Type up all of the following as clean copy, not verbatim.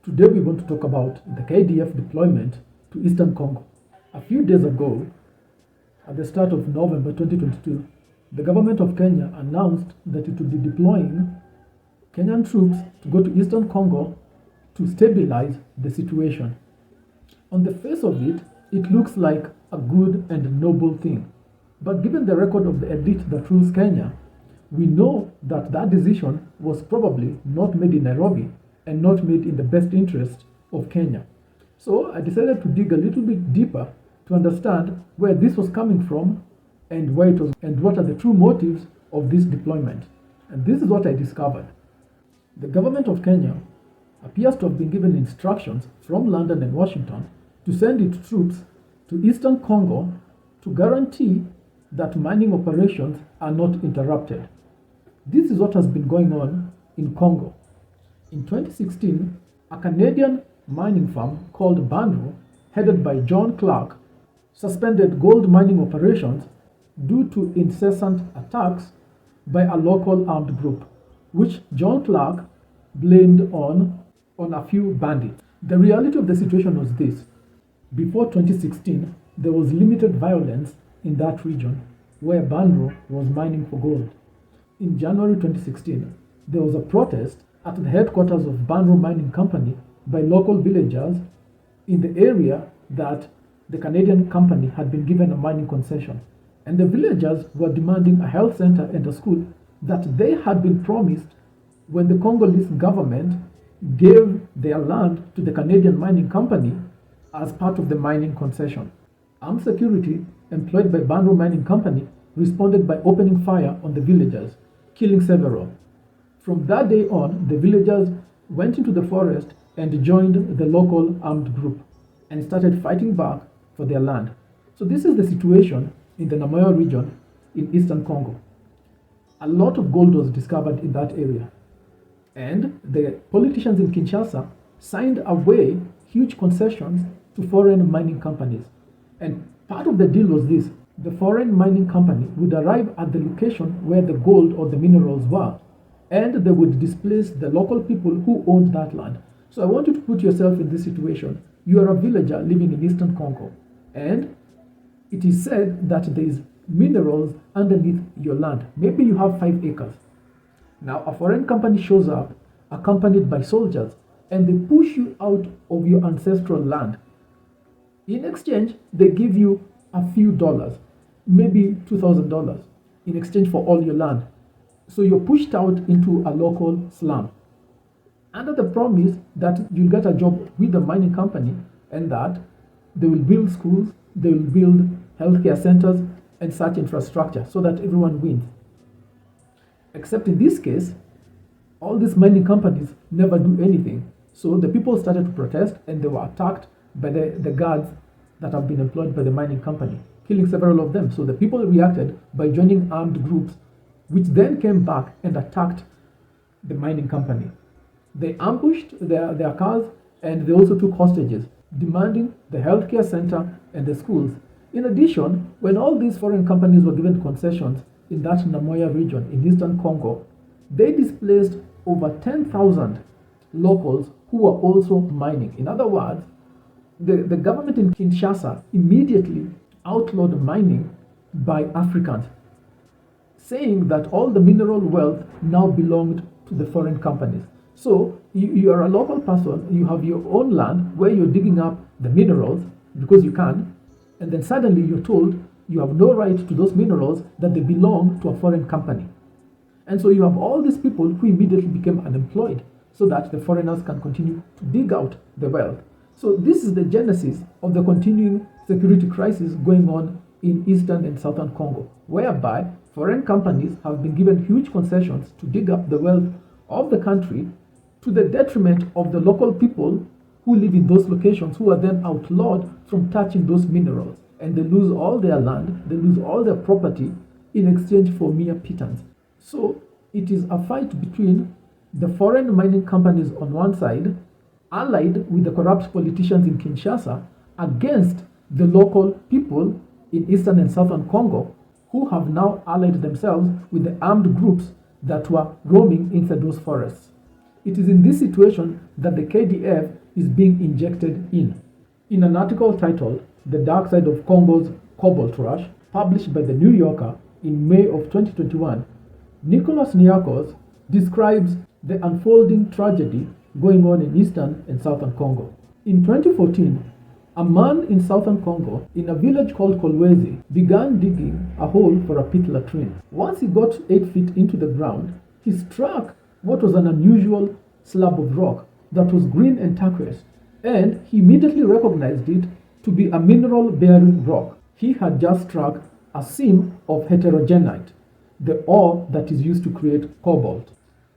Today we want to talk about the KDF deployment to Eastern Congo. A few days ago, at the start of November 2022, the government of Kenya announced that it would be deploying Kenyan troops to go to Eastern Congo to stabilize the situation. On the face of it, it looks like a good and noble thing. But given the record of the elite that rules Kenya, we know that that decision was probably not made in Nairobi and not made in the best interest of Kenya. So I decided to dig a little bit deeper to understand where this was coming from and where it was and what are the true motives of this deployment. And this is what I discovered. The government of Kenya appears to have been given instructions from London and Washington to send its troops to Eastern Congo to guarantee that mining operations are not interrupted. This is what has been going on in Congo. In 2016, a Canadian mining firm called Banro, headed by John Clark, suspended gold mining operations due to incessant attacks by a local armed group, which John Clark blamed on a few bandits. The reality of the situation was this. Before 2016, there was limited violence in that region where Banro was mining for gold. In January 2016, there was a protest at the headquarters of Banro Mining Company by local villagers in the area that the Canadian company had been given a mining concession. And the villagers were demanding a health center and a school that they had been promised when the Congolese government gave their land to the Canadian mining company as part of the mining concession. Armed security employed by Banro Mining Company responded by opening fire on the villagers, killing several. From that day on, the villagers went into the forest and joined the local armed group and started fighting back for their land. So this is the situation in the Namoyo region in Eastern Congo. A lot of gold was discovered in that area. And the politicians in Kinshasa signed away huge concessions to foreign mining companies. And part of the deal was this: the foreign mining company would arrive at the location where the gold or the minerals were, and they would displace the local people who owned that land. So I want you to put yourself in this situation. You are a villager living in Eastern Congo, and it is said that there is minerals underneath your land. Maybe you have 5 acres. Now a foreign company shows up, accompanied by soldiers, and they push you out of your ancestral land. In exchange, they give you a few dollars, maybe $2,000, in exchange for all your land. So you're pushed out into a local slum under the promise that you'll get a job with the mining company and that they will build schools, they will build healthcare centers and such infrastructure so that everyone wins. Except in this case, all these mining companies never do anything. So the people started to protest and they were attacked by the guards that have been employed by the mining company, killing several of them. So the people reacted by joining armed groups, which then came back and attacked the mining company. They ambushed their cars and they also took hostages, demanding the healthcare center and the schools. In addition, when all these foreign companies were given concessions in that Namoya region in Eastern Congo, they displaced over 10,000 locals who were also mining. In other words, the government in Kinshasa immediately outlawed mining by Africans, saying that all the mineral wealth now belonged to the foreign companies. So you are a local person, you have your own land where you're digging up the minerals because you can, and then suddenly you're told you have no right to those minerals, that they belong to a foreign company. And so you have all these people who immediately became unemployed so that the foreigners can continue to dig out the wealth. So this is the genesis of the continuing security crisis going on in Eastern and Southern Congo, whereby foreign companies have been given huge concessions to dig up the wealth of the country to the detriment of the local people who live in those locations, who are then outlawed from touching those minerals. And they lose all their land, they lose all their property in exchange for mere pittance. So it is a fight between the foreign mining companies on one side, allied with the corrupt politicians in Kinshasa, against the local people in Eastern and Southern Congo, who have now allied themselves with the armed groups that were roaming inside those forests. It is in this situation that the KDF is being injected in. In an article titled "The Dark Side of Congo's Cobalt Rush," published by The New Yorker in May of 2021, Nicholas Niakos describes the unfolding tragedy going on in eastern and southern Congo. In 2014, a man in southern Congo, in a village called Kolwezi, began digging a hole for a pit latrine. Once he got 8 feet into the ground, he struck what was an unusual slab of rock that was green and turquoise, and he immediately recognized it to be a mineral-bearing rock. He had just struck a seam of heterogenite, the ore that is used to create cobalt.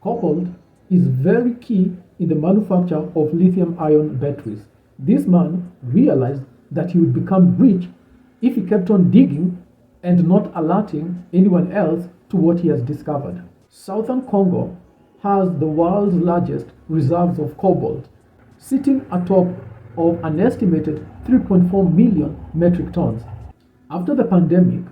Cobalt is very key in the manufacture of lithium-ion batteries. This man realized that he would become rich if he kept on digging and not alerting anyone else to what he has discovered. Southern Congo has the world's largest reserves of cobalt, sitting atop of an estimated 3.4 million metric tons. After the pandemic,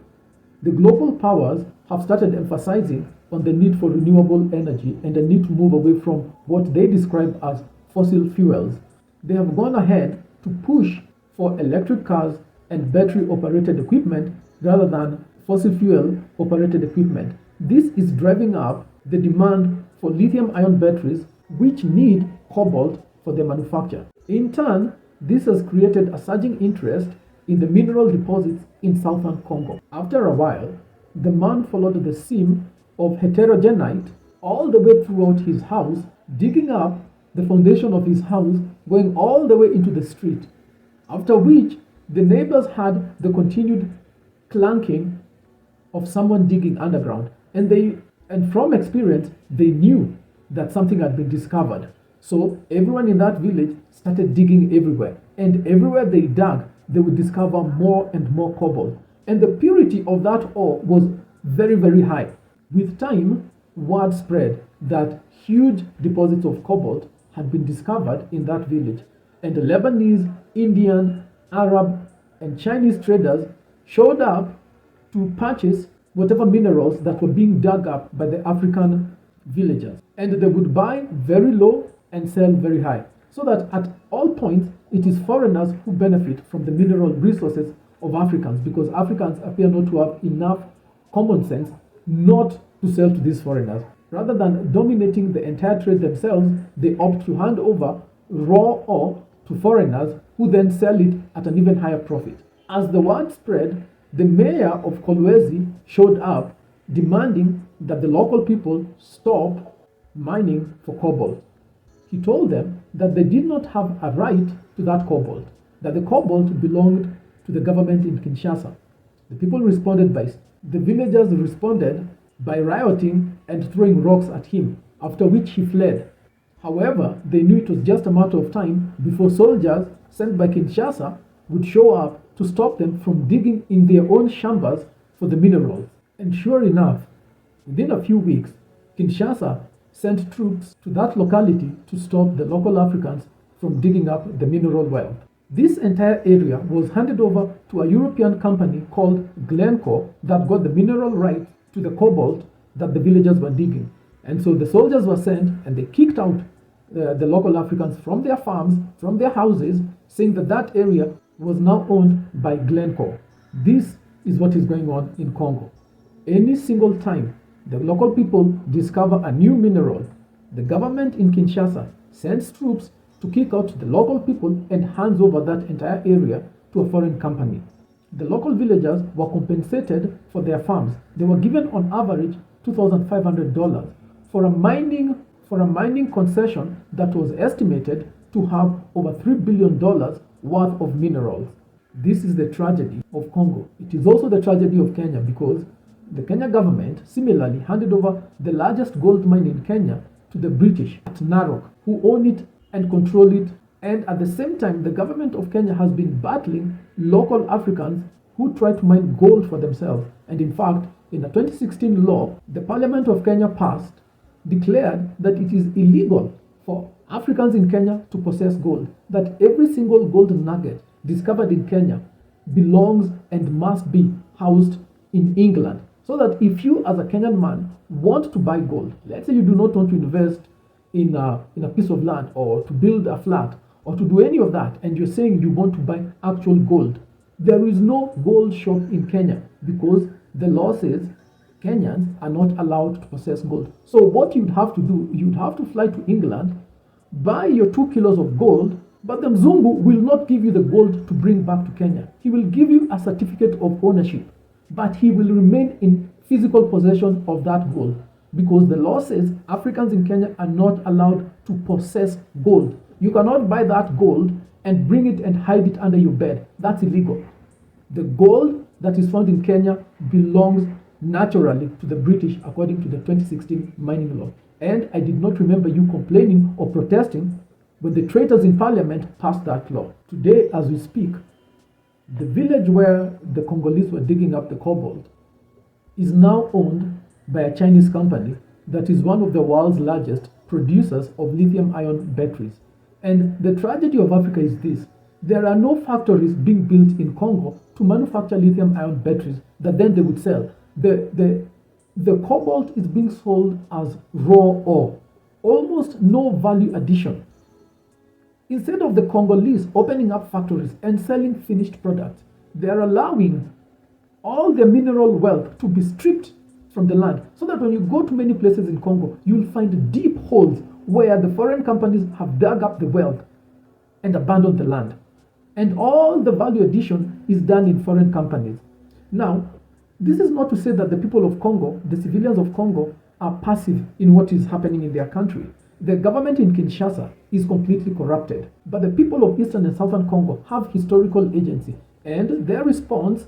the global powers have started emphasizing on the need for renewable energy and the need to move away from what they describe as fossil fuels. They have gone ahead to push for electric cars and battery-operated equipment rather than fossil fuel-operated equipment. This is driving up the demand for lithium-ion batteries, which need cobalt for their manufacture. In turn, this has created a surging interest in the mineral deposits in southern Congo. After a while, the man followed the seam of heterogenite all the way throughout his house, digging up the foundation of his house, going all the way into the street. After which, the neighbors had the continued clanking of someone digging underground, and from experience, they knew that something had been discovered. So everyone in that village started digging everywhere, and everywhere they dug, they would discover more and more cobalt. And the purity of that ore was very, very high. With time, word spread that huge deposits of cobalt had been discovered in that village, and the Lebanese, Indian, Arab, and Chinese traders showed up to purchase whatever minerals that were being dug up by the African villagers. And they would buy very low and sell very high, so that at all points it is foreigners who benefit from the mineral resources of Africans, because Africans appear not to have enough common sense not to sell to these foreigners. Rather than dominating the entire trade themselves, they opt to hand over raw ore to foreigners who then sell it at an even higher profit. As the word spread, the mayor of Kolwezi showed up demanding that the local people stop mining for cobalt. He told them that they did not have a right to that cobalt, that the cobalt belonged to the government in Kinshasa. The villagers responded by rioting and throwing rocks at him, after which he fled. However, they knew it was just a matter of time before soldiers sent by Kinshasa would show up to stop them from digging in their own chambers for the minerals. And sure enough, within a few weeks, Kinshasa sent troops to that locality to stop the local Africans from digging up the mineral wealth. This entire area was handed over to a European company called Glencore that got the mineral rights to the cobalt that the villagers were digging. And so the soldiers were sent and they kicked out the local Africans from their farms, from their houses, saying that that area was now owned by Glencore. This is what is going on in Congo. Any single time the local people discover a new mineral, the government in Kinshasa sends troops to kick out the local people and hands over that entire area to a foreign company. The local villagers were compensated for their farms. They were given on average $2,500 for a mining concession that was estimated to have over $3 billion worth of minerals. This is the tragedy of Congo. It is also the tragedy of Kenya, because the Kenya government similarly handed over the largest gold mine in Kenya to the British at Narok, who own it and control it. And at the same time, the government of Kenya has been battling local Africans who try to mine gold for themselves. And in fact, in a 2016 law, the Parliament of Kenya passed, declared that it is illegal for Africans in Kenya to possess gold, that every single gold nugget discovered in Kenya belongs and must be housed in England. So that if you as a Kenyan man want to buy gold, let's say you do not want to invest in a piece of land, or to build a flat, or to do any of that, and you're saying you want to buy actual gold, there is no gold shop in Kenya because the law says Kenyans are not allowed to possess gold. So what you'd have to do, you'd have to fly to England, buy your 2 kilos of gold, but the Mzungu will not give you the gold to bring back to Kenya. He will give you a certificate of ownership, but he will remain in physical possession of that gold because the law says Africans in Kenya are not allowed to possess gold. You cannot buy that gold and bring it and hide it under your bed. That's illegal. The gold that is found in Kenya belongs naturally to the British according to the 2016 mining law. And I did not remember you complaining or protesting when the traitors in parliament passed that law. Today, as we speak, the village where the Congolese were digging up the cobalt is now owned by a Chinese company that is one of the world's largest producers of lithium-ion batteries. And the tragedy of Africa is this: there are no factories being built in Congo to manufacture lithium-ion batteries that then they would sell. The cobalt is being sold as raw ore, almost no value addition. Instead of the Congolese opening up factories and selling finished products, they are allowing all the mineral wealth to be stripped from the land, so that when you go to many places in Congo, you'll find deep holes where the foreign companies have dug up the wealth and abandoned the land. And all the value addition is done in foreign companies. Now, this is not to say that the people of Congo, the civilians of Congo, are passive in what is happening in their country. The government in Kinshasa is completely corrupted, but the people of Eastern and Southern Congo have historical agency, and their response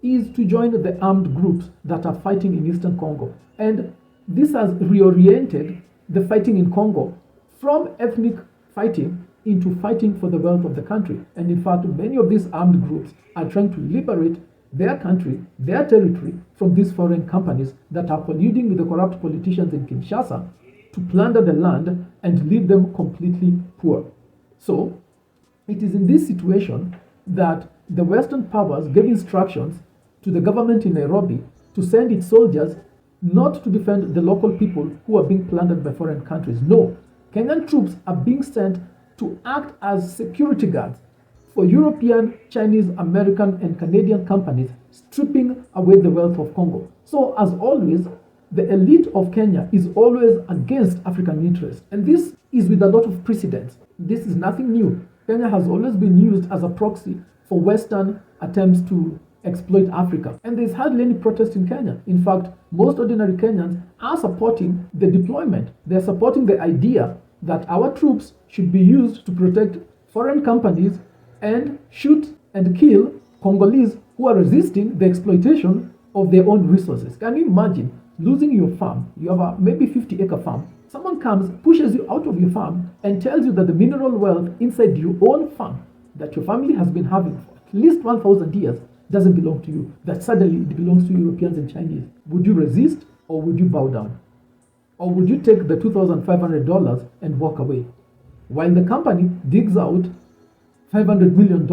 is to join the armed groups that are fighting in Eastern Congo. And this has reoriented the fighting in Congo from ethnic fighting into fighting for the wealth of the country. And in fact, many of these armed groups are trying to liberate their country, their territory, from these foreign companies that are colluding with the corrupt politicians in Kinshasa to plunder the land and leave them completely poor. So, it is in this situation that the Western powers gave instructions to the government in Nairobi to send its soldiers not to defend the local people who are being plundered by foreign countries. No, Kenyan troops are being sent to act as security guards for European, Chinese, American, and Canadian companies stripping away the wealth of Congo. So, as always, the elite of Kenya is always against African interests. And this is with a lot of precedence. This is nothing new. Kenya has always been used as a proxy for Western attempts to exploit Africa. And there's hardly any protest in Kenya. In fact, most ordinary Kenyans are supporting the deployment. They're supporting the idea that our troops should be used to protect foreign companies and shoot and kill Congolese who are resisting the exploitation of their own resources. Can you imagine losing your farm? You have a maybe 50-acre farm. Someone comes, pushes you out of your farm, and tells you that the mineral wealth inside your own farm that your family has been having for at least 1,000 years doesn't belong to you, that suddenly it belongs to Europeans and Chinese. Would you resist, or would you bow down? Or would you take the $2,500 and walk away while the company digs out $500 million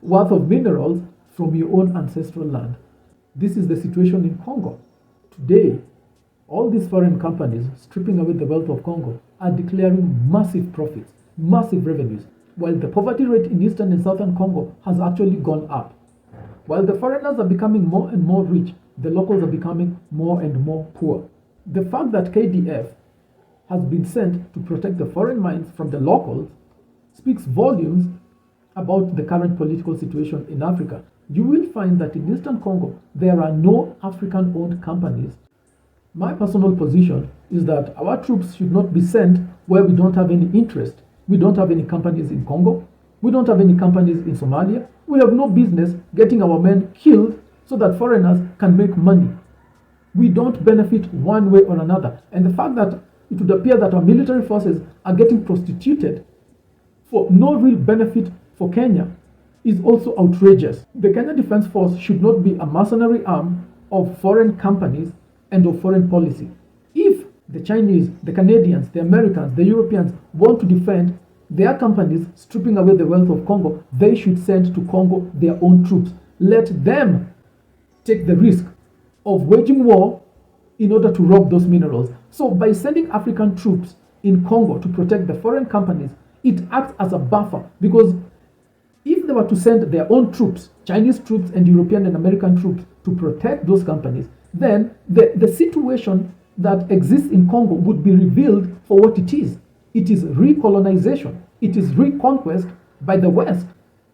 worth of minerals from your own ancestral land? This is the situation in Congo. Today, all these foreign companies stripping away the wealth of Congo are declaring massive profits, massive revenues, while the poverty rate in Eastern and Southern Congo has actually gone up. While the foreigners are becoming more and more rich, the locals are becoming more and more poor. The fact that KDF has been sent to protect the foreign mines from the locals speaks volumes about the current political situation in Africa. You will find that in Eastern Congo, there are no African-owned companies. My personal position is that our troops should not be sent where we don't have any interest. We don't have any companies in Congo. We don't have any companies in Somalia. We have no business getting our men killed so that foreigners can make money. We don't benefit one way or another. And the fact that it would appear that our military forces are getting prostituted for no real benefit for Kenya is also outrageous. The Kenya Defense Force should not be a mercenary arm of foreign companies and of foreign policy. If the Chinese, the Canadians, the Americans, the Europeans want to defend their companies stripping away the wealth of Congo, they should send to Congo their own troops. Let them take the risk of waging war in order to rob those minerals. So by sending African troops in Congo to protect the foreign companies, it acts as a buffer, because if they were to send their own troops, Chinese troops and European and American troops, to protect those companies, then the situation that exists in Congo would be revealed for what it is. It is recolonization. It is reconquest by the West.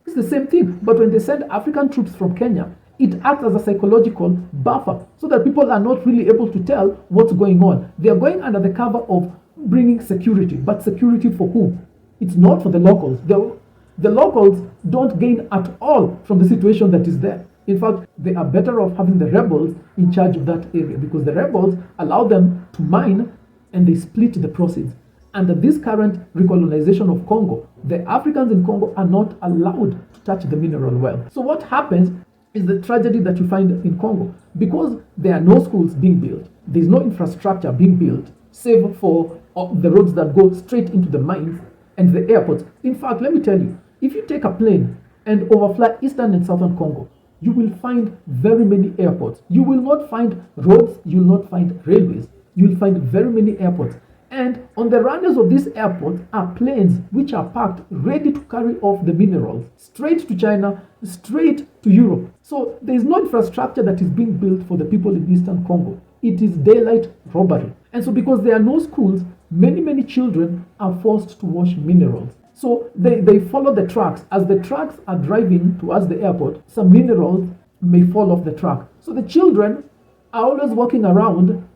It's the same thing. But when they send African troops from Kenya, it acts as a psychological buffer so that people are not really able to tell what's going on. They are going under the cover of bringing security. But security for who? It's not for the locals. The locals don't gain at all from the situation that is there. In fact, they are better off having the rebels in charge of that area, because the rebels allow them to mine and they split the proceeds. Under this current recolonization of Congo, the Africans in Congo are not allowed to touch the mineral well. So what happens is the tragedy that you find in Congo. Because there are no schools being built, there is no infrastructure being built, save for the roads that go straight into the mines and the airports. In fact, let me tell you, if you take a plane and overfly eastern and southern Congo, you will find very many airports. You will not find roads, you will not find railways. You will find very many airports. And on the runners of these airports are planes which are parked ready to carry off the minerals straight to China, straight to Europe. So there is no infrastructure that is being built for the people in eastern Congo. It is daylight robbery. And so because there are no schools, many children are forced to wash minerals. So they follow the trucks. As the trucks are driving towards the airport, some minerals may fall off the truck. So the children are always walking around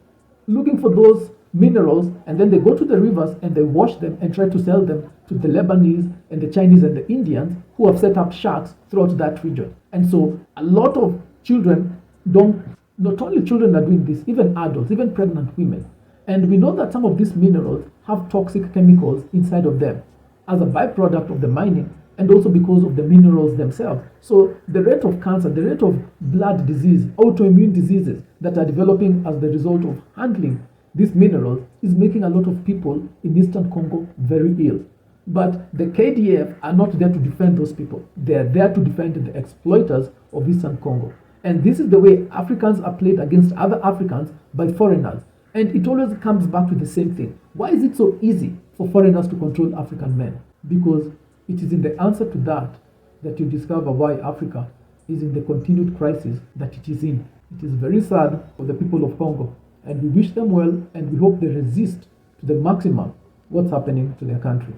looking for those minerals, and then they go to the rivers and they wash them and try to sell them to the Lebanese and the Chinese and the Indians who have set up shacks throughout that region. And so a lot of children not only children are doing this, even adults, even pregnant women. And we know that some of these minerals have toxic chemicals inside of them as a byproduct of the mining, and also because of the minerals themselves. So the rate of cancer, the rate of blood disease, autoimmune diseases that are developing as the result of handling these minerals is making a lot of people in eastern Congo very ill. But the KDF are not there to defend those people. They are there to defend the exploiters of eastern Congo. And this is the way Africans are played against other Africans by foreigners. And it always comes back to the same thing. Why is it so easy for foreigners to control African men? Because it is in the answer to that you discover why Africa is in the continued crisis that it is in. It is very sad for the people of Congo, and we wish them well, and we hope they resist to the maximum what's happening to their country.